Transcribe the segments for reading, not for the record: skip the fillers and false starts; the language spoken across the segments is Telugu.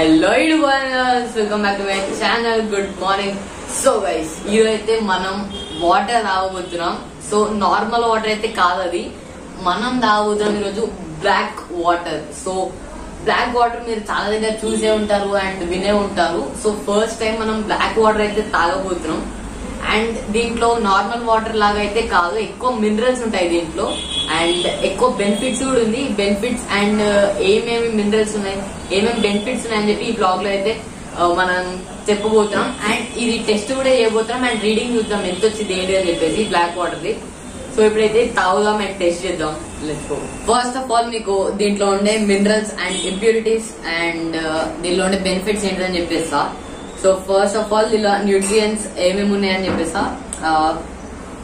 Hello everyone, welcome back to my channel. Good morning. So guys, ఇదైతే మనం వాటర్ తాగబోతున్నాం. సో నార్మల్ వాటర్ అయితే కాదు, అది మనం తాగబోతున్నాం ఈరోజు black water. So black water మీరు చాలా దగ్గర చూసే ఉంటారు అండ్ వినే ఉంటారు. సో ఫస్ట్ టైం మనం బ్లాక్ వాటర్ అయితే తాగబోతున్నాం. అండ్ దీంట్లో నార్మల్ వాటర్ లాగా అయితే కాదు, ఎక్కువ మినరల్స్ ఉంటాయి దీంట్లో అండ్ ఎక్కువ బెనిఫిట్స్ కూడా ఉంది. బెనిఫిట్స్ అండ్ ఏమేమి మినరల్స్ ఉన్నాయి, ఏమేమి బెనిఫిట్స్ ఉన్నాయని చెప్పి ఈ బ్లాగ్ లో అయితే మనం చెప్పబోతున్నాం. అండ్ ఇది టెస్ట్ కూడా చేయబోతున్నాం అండ్ రీడింగ్ చూద్దాం ఎంత వచ్చింది ఏంటి అని చెప్పేసి బ్లాక్ వాటర్ ది. సో ఇప్పుడైతే తాగుదాం అండ్ టెస్ట్ చేద్దాం. Let's go. First of all మీకు దీంట్లో ఉండే మినరల్స్ అండ్ ఇంప్యూరిటీస్ అండ్ దీంట్లో ఉండే బెనిఫిట్స్ ఏంటని చెప్పేస్తా. సో ఫస్ట్ ఆఫ్ ఆల్ ఇలా న్యూట్రియన్స్ ఏమేమి ఉన్నాయని చెప్పేసా.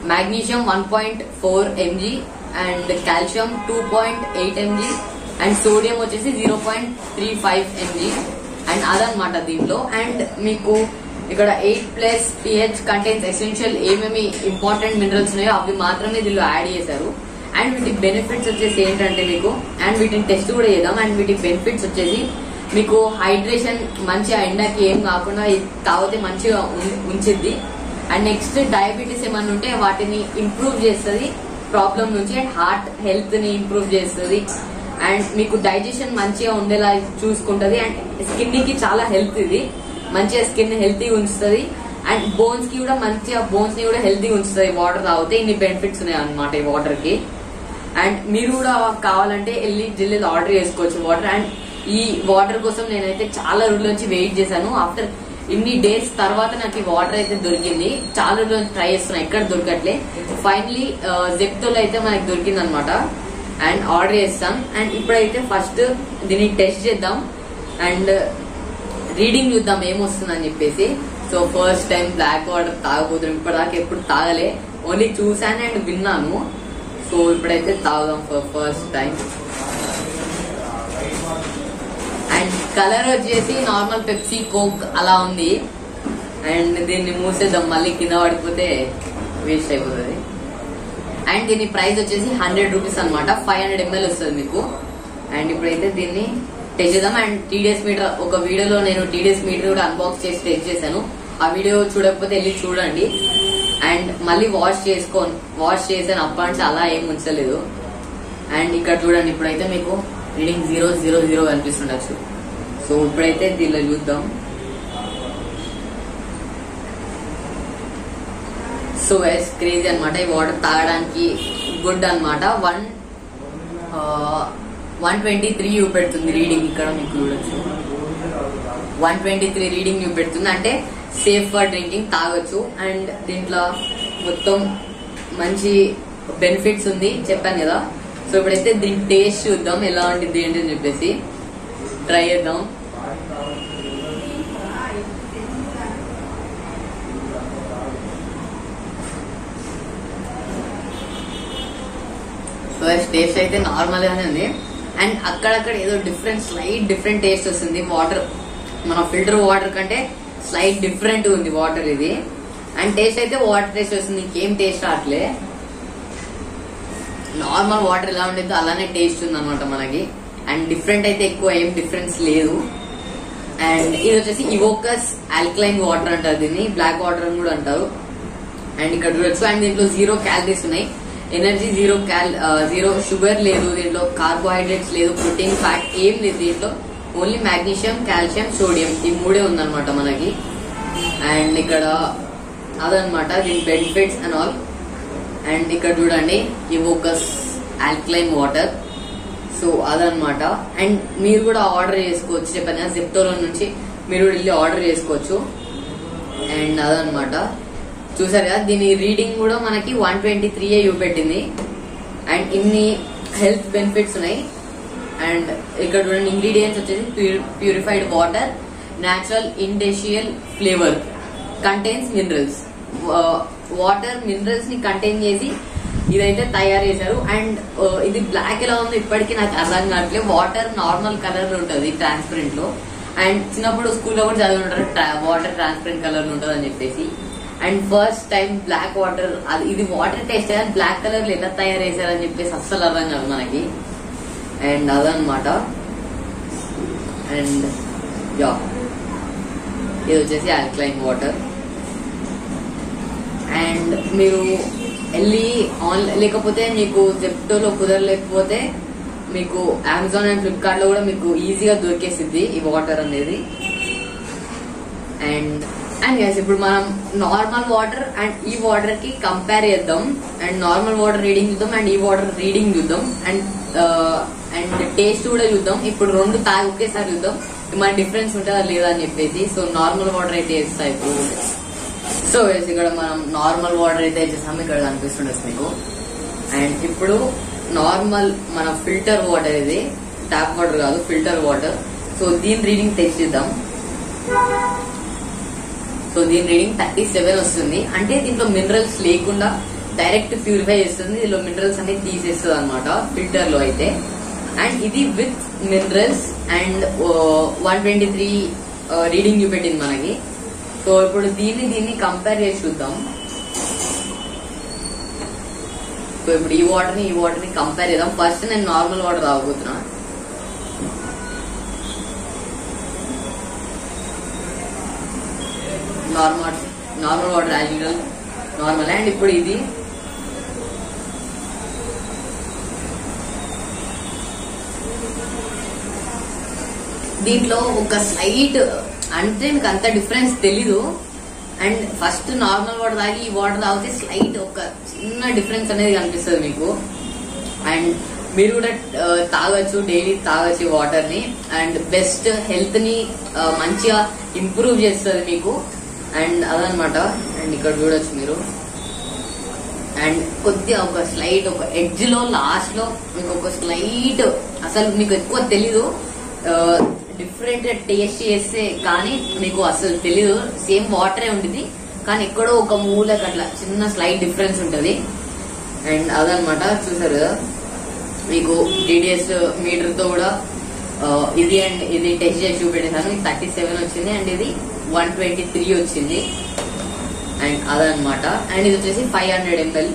Magnesium 1.4 mg and calcium 2.8 mg and sodium వచ్చేసి 0.35 mg అండ్ అదనమాట దీంట్లో. అండ్ మీకు ఇక్కడ 8+ pH కంటైన్స్ ఎసెన్షియల్ ఏమేమి ఇంపార్టెంట్ మినరల్స్ ఉన్నాయో అవి మాత్రమే దీనిలో యాడ్ చేశారు. అండ్ వీటి బెనిఫిట్స్ వచ్చేసి ఏంటంటే మీకు, అండ్ వీటిని టెస్ట్ కూడా చేద్దాం. అండ్ వీటి బెనిఫిట్స్ వచ్చేసి మీకు హైడ్రేషన్, మంచిగా ఎండకి ఏం కాకుండా తాగితే మంచిగా ఉంచిద్ది. అండ్ నెక్స్ట్ డయాబెటీస్ ఏమన్నా ఉంటే వాటిని ఇంప్రూవ్ చేస్తుంది ప్రాబ్లం నుంచి. అండ్ హార్ట్ హెల్త్ ని ఇంప్రూవ్ చేస్తుంది. అండ్ మీకు డైజెషన్ మంచిగా ఉండేలా చూసుకుంటది. అండ్ స్కిన్ కి చాలా హెల్త్, ఇది మంచిగా స్కిన్ హెల్తీ ఉంచుతుంది. అండ్ బోన్స్ కి కూడా మంచిగా, బోన్స్ ని కూడా హెల్తీ ఉంచుతుంది వాటర్ తాగితే. ఇన్ని బెనిఫిట్స్ ఉన్నాయి అనమాట ఈ వాటర్ కి. అండ్ మీరు కూడా కావాలంటే వెళ్ళి జిల్లా ఆర్డర్ చేసుకోవచ్చు వాటర్. అండ్ ఈ వాటర్ కోసం నేనైతే చాలా రోజుల నుంచి వెయిట్ చేశాను. ఆఫ్టర్ ఇన్ని డేస్ తర్వాత నాకు ఈ వాటర్ అయితే దొరికింది. చాలా రోజుల నుంచి ట్రై చేస్తున్నా, ఎక్కడ దొరకట్లే. ఫైనలీ జెప్టోలో అయితే మనకి దొరికింది అనమాట. అండ్ ఆర్డర్ చేస్తాం. అండ్ ఇప్పుడైతే ఫస్ట్ దీన్ని టెస్ట్ చేద్దాం అండ్ రీడింగ్ చూద్దాం ఏమొస్తుందని చెప్పేసి. So first time black water తాగబోతున్నాం. ఇప్పటిదాకా ఎప్పుడు తాగలే, ఓన్లీ చూసాను అండ్ విన్నాను. సో ఇప్పుడైతే తాగుదాం ఫస్ట్ టైం. అండ్ కలర్ వచ్చేసి నార్మల్ పెప్సీ, కోక్ అలా ఉంది. అండ్ దీన్ని మూసేద్దాం, మళ్ళీ కింద పడిపోతే వేస్ట్ అయిపోతుంది. అండ్ దీని ప్రైస్ వచ్చేసి 100 రూపీస్ అనమాట. 500 ml వస్తుంది మీకు. అండ్ ఇప్పుడైతే దీన్ని టెస్ట్ చేద్దాం. అండ్ TDS మీటర్ ఒక వీడియోలో నేను TDS మీటర్ కూడా అన్బాక్స్ చేసి టెస్ట్ చేశాను. ఆ వీడియో చూడకపోతే వెళ్ళి చూడండి. అండ్ మళ్ళీ వాష్ చేశాను అప్పటి నుంచి అలా ఏం ఉంచలేదు. అండ్ ఇక్కడ చూడండి, ఇప్పుడైతే మీకు రీడింగ్ 000 కనిపిస్తుండొచ్చు. సో ఇప్పుడైతే దీనిలో చూద్దాం. సో గైస్ క్రేజీ అనమాట, ఈ వాటర్ తాగడానికి గుడ్ అనమాట. 123 చూపెడుతుంది రీడింగ్. ఇక్కడ మీకు చూడొచ్చు 123 రీడింగ్ చూపెడుతుంది, అంటే సేఫ్ ఫర్ డ్రింకింగ్, తాగొచ్చు. అండ్ దీంట్లో మొత్తం మంచి బెనిఫిట్స్ ఉంది చెప్పాను కదా. సో ఇప్పుడైతే దీని టేస్ట్ చూద్దాం ఎలా ఉంటుంది ఏంటి అని చెప్పేసి ట్రై చేద్దాం. సో టేస్ట్ అయితే నార్మల్ గానే ఉంది. అండ్ అక్కడక్కడ ఏదో స్లైట్ డిఫరెంట్ టేస్ట్ వస్తుంది. వాటర్ మన ఫిల్టర్ వాటర్ కంటే స్లైట్ డిఫరెంట్ ఉంది వాటర్ ఇది. అండ్ టేస్ట్ అయితే వాటర్ టేస్ట్ వస్తుంది, ఇంకేం టేస్ట్ రావట్లే. నార్మల్ వాటర్ ఎలా ఉండేదో అలానే టేస్ట్ ఉంది అనమాట మనకి. అండ్ డిఫరెంట్ అయితే ఎక్కువ ఏం డిఫరెన్స్ లేదు. అండ్ ఇది వచ్చేసి ఇవోకస్ ఆల్కలైన్ వాటర్ అంటారు దీన్ని, బ్లాక్ వాటర్ అని కూడా అంటారు. అండ్ ఇక్కడ చూడొచ్చు. అండ్ దీంట్లో 0 క్యాలరీస్ ఉన్నాయి, ఎనర్జీ 0 షుగర్ లేదు దీంట్లో, కార్బోహైడ్రేట్స్ లేదు, ప్రోటీన్, ఫ్యాట్ ఏం లేదు దీంట్లో. ఓన్లీ మాగ్నీషియం, కాల్షియం, సోడియం ఈ మూడే ఉందన్నమాట మనకి. అండ్ ఇక్కడ అదనమాట దీని బెనిఫిట్స్ అండ్ ఆల్. అండ్ ఇక్కడ చూడండి ఇవోకస్ ఆల్కలైన్ వాటర్. సో అదనమాట. అండ్ మీరు కూడా ఆర్డర్ చేసుకోవచ్చు, చెప్పాను కదా జెప్టోలో నుంచి మీరు వెళ్ళి ఆర్డర్ చేసుకోవచ్చు. అండ్ అదనమాట, చూసారు కదా దీని రీడింగ్ కూడా మనకి 123 చూపెట్టింది. అండ్ ఇన్ని హెల్త్ బెనిఫిట్స్ ఉన్నాయి. అండ్ ఇక్కడ చూడండి ఇంగ్రీడియంట్స్ వచ్చేసి purified water, natural identical flavour, contains minerals. Water minerals ని కంటైన్ చేసి ఇదైతే తయారు చేశారు. అండ్ ఇది బ్లాక్ ఎలా ఉందో ఇప్పటికీ నాకు అర్థం కావట్లేదు. వాటర్ నార్మల్ కలర్ లో ఉంటుంది ట్రాన్స్పరెంట్ లో. అండ్ చిన్నప్పుడు స్కూల్లో కూడా చదివి ఉంటారు వాటర్ ట్రాన్స్పరెంట్ కలర్ లో ఉంటుంది అని చెప్పేసి. And first time black water, ఇది వాటర్ టేస్ట్ బ్లాక్ కలర్ లో ఎలా తయారు చేశారని చెప్పేసి అస్సలు అర్థం కాదు మనకి. అండ్ అదనమాట. అండ్ యా ఇది వచ్చేసి ఆల్కలైన్ వాటర్. అండ్ మీరు వెళ్ళి లేకపోతే మీకు జెప్టోలో కుదరలేకపోతే మీకు అమెజాన్ అండ్ ఫ్లిప్కార్ట్ లో కూడా మీకు ఈజీగా దొరికేసిద్ది ఈ వాటర్ అనేది. అండ్ గైస్ ఇప్పుడు మనం నార్మల్ వాటర్ అండ్ ఈ వాటర్ కి కంపేర్ చేద్దాం. అండ్ నార్మల్ వాటర్ రీడింగ్ చూద్దాం అండ్ ఈ వాటర్ రీడింగ్ చూద్దాం అండ్ టేస్ట్ కూడా చూద్దాం. ఇప్పుడు రెండు తాగి ఒకేసారి చూద్దాం మన డిఫరెన్స్ ఉంటుందా లేదా అని చెప్పేసి. సో నార్మల్ వాటర్ అయితే వేస్తాయి ఇప్పుడు. సో వేసి ఇక్కడ మనం నార్మల్ వాటర్ అయితే చేసాము, ఇక్కడ కనిపిస్తుండొచ్చు మీకు. అండ్ ఇప్పుడు నార్మల్ మన ఫిల్టర్ వాటర్, ఇది ట్యాప్ వాటర్ కాదు ఫిల్టర్ వాటర్. సో దీని రీడింగ్ టెస్ట్ చేద్దాం. సో దీని రీడింగ్ 37 వస్తుంది. అంటే దీంట్లో మినరల్స్ లేకుండా డైరెక్ట్ ప్యూరిఫై చేస్తుంది, దీనిలో మినరల్స్ అనేది తీసేస్తుంది అనమాట ఫిల్టర్ లో అయితే. అండ్ ఇది విత్ మినరల్స్ అండ్ 123 రీడింగ్ చూపెట్టింది మనకి. సో ఇప్పుడు దీన్ని కంపేర్ చేసి చూద్దాం. సో ఇప్పుడు ఈ వాటర్ ని కంపేర్ చేద్దాం. ఫస్ట్ నేను నార్మల్ వాటర్ తాగబోతున్నా. Normal water as usual normal. And ఇప్పుడు ఇది దీంట్లో ఒక స్లైట్ అంటే మీకు అంత డిఫరెన్స్ తెలీదు. అండ్ ఫస్ట్ నార్మల్ వాటర్ తాగి ఈ వాటర్ తాగితే స్లైట్ ఒక చిన్న డిఫరెన్స్ అనేది కనిపిస్తుంది మీకు. అండ్ మీరు కూడా తాగొచ్చు, డైలీ తాగొచ్చు ఈ వాటర్ ని. అండ్ బెస్ట్ హెల్త్ ని మంచిగా ఇంప్రూవ్ చేస్తుంది మీకు. అండ్ అదనమాట. అండ్ ఇక్కడ చూడొచ్చు మీరు. అండ్ కొద్దిగా ఒక స్లైట్ ఒక ఎడ్జ్ లో లాస్ట్ లో మీకు ఒక స్లైట్ అసలు మీకు ఎక్కువ తెలీదు, డిఫరెంట్ టేస్ట్ చేస్తే కానీ మీకు అసలు తెలీదు. సేమ్ వాటరే ఉంటుంది కానీ ఎక్కడో ఒక మూలకి అట్లా చిన్న స్లైట్ డిఫరెన్స్ ఉంటుంది. అండ్ అదనమాట. చూసారు కదా మీకు డిడిఎస్ మీటర్ తో కూడా ఇది అండ్ ఇది టెస్ట్ చేసి చూపెట్టేసాను. 37 వచ్చింది అండ్ ఇది 123 వచ్చింది. అండ్ అదనమాట. అండ్ ఇది వచ్చేసి 500 ml.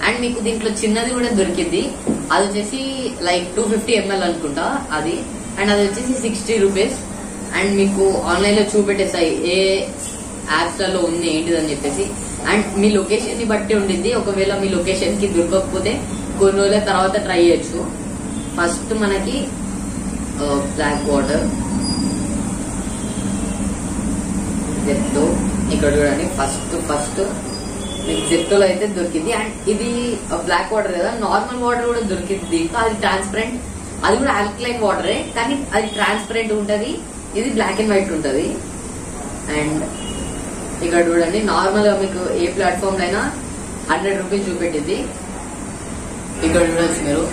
అండ్ మీకు దీంట్లో చిన్నది కూడా దొరికింది, అది వచ్చేసి లైక్ 250 ml అనుకుంటా అది. అండ్ అది వచ్చేసి 60 రూపీస్. అండ్ మీకు ఆన్లైన్ లో చూపెట్టేసాయి ఏ యాప్స్ లలో ఉంది ఏంటిదని చెప్పేసి. అండ్ మీ లొకేషన్ ని బట్టి ఉండింది. ఒకవేళ మీ లొకేషన్ కి దొరకకపోతే కొన్ని రోజుల తర్వాత ట్రై చేయొచ్చు. ఫస్ట్ మనకి బ్లాక్ వాటర్ జెప్టో ఇక్కడ చూడండి. ఫస్ట్ మీకు జెప్టోలో అయితే దొరికింది. అండ్ ఇది బ్లాక్ వాటర్ కదా, నార్మల్ వాటర్ కూడా దొరికింది దీంట్లో. అది ట్రాన్స్పరెంట్, అది కూడా ఆల్కలైన్ వాటరే కానీ అది ట్రాన్స్పరెంట్ ఉంటది, ఇది బ్లాక్ అండ్ వైట్ ఉంటది. అండ్ ఇక్కడ చూడండి నార్మల్ గా మీకు ఏ ప్లాట్ఫామ్ లో అయినా 100 రూపీస్ చూపెట్టింది. ఇక్కడ చూడొచ్చు మీరు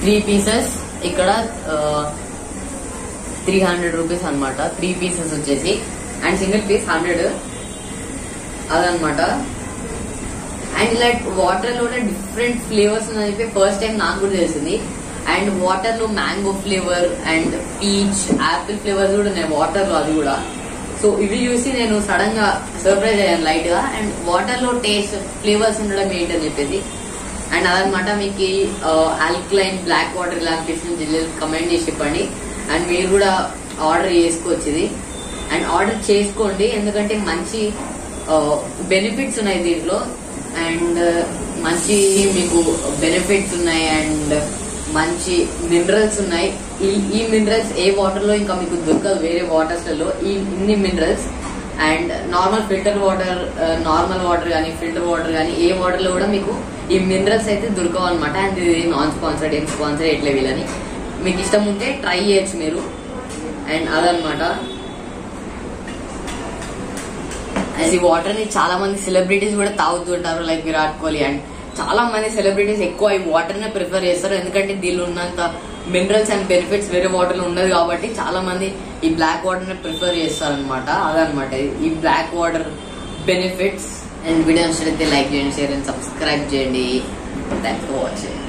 3 పీసెస్, ఇక్కడ 300 రూపీస్ అనమాట 3 పీసెస్ వచ్చేసి. అండ్ సింగిల్ పీస్ 100 అదనమాట. అండ్ ఇలా వాటర్ లో డిఫరెంట్ ఫ్లేవర్స్ ఉన్నాయని చెప్పి ఫస్ట్ టైం నాకు కూడా తెలిసింది. అండ్ వాటర్ లో mango flavour and peach Apple flavours కూడా ఉన్నాయి వాటర్ లో, అది కూడా. సో ఇవి చూసి నేను సడన్ గా సర్ప్రైజ్ అయ్యాను లైట్ గా. అండ్ వాటర్ లో టేస్ట్ ఫ్లేవర్స్ ఉండడం ఏంటని చెప్పేసి. అండ్ అదనమాట. మీకు ఆల్కలైన్ బ్లాక్ వాటర్ ఇలా అనిపిస్తుంది కమెంట్ చేసి చెప్పండి. అండ్ మీరు కూడా ఆర్డర్ చేసుకోవచ్చు ఇది. అండ్ ఆర్డర్ చేసుకోండి ఎందుకంటే మంచి బెనిఫిట్స్ ఉన్నాయి దీంట్లో. అండ్ మంచి మీకు బెనిఫిట్స్ ఉన్నాయి అండ్ మంచి మినరల్స్ ఉన్నాయి. ఈ మినరల్స్ ఏ వాటర్ లో ఇంకా మీకు దొరకదు వేరే వాటర్స్ లలో ఇన్ని minerals. And normal filter water, normal water కానీ ఫిల్టర్ వాటర్ కానీ ఏ వాటర్ లో కూడా మీకు ఈ మినరల్స్ అయితే దొరకవు అనమాట. అండ్ ఇది నాన్ స్పాన్సర్డ్, ఏం స్పాన్సర్ ఎట్లే వీళ్ళని. మీకు ఇష్టం ఉంటే ట్రై చేయొచ్చు మీరు. అండ్ అదనమాట. ఈ వాటర్ ని చాలా మంది సెలబ్రిటీస్ కూడా తాగుతుంటారు, లైక్ విరాట్ కోహ్లీ. అండ్ చాలా మంది సెలబ్రిటీస్ ఎక్కువ ఈ వాటర్ నే ప్రిఫర్ చేస్తారు ఎందుకంటే దీనిలో ఉన్నంత మినరల్స్ అండ్ బెనిఫిట్స్ వేరే వాటర్ లో ఉండదు కాబట్టి చాలా మంది ఈ బ్లాక్ వాటర్ ని ప్రిఫర్ చేస్తారు అనమాట. అదనమాట ఈ black water benefits. And video నచ్చితే లైక్ చేయండి, షేర్ అండ్ సబ్స్క్రైబ్ చేయండి. Thanks for watching.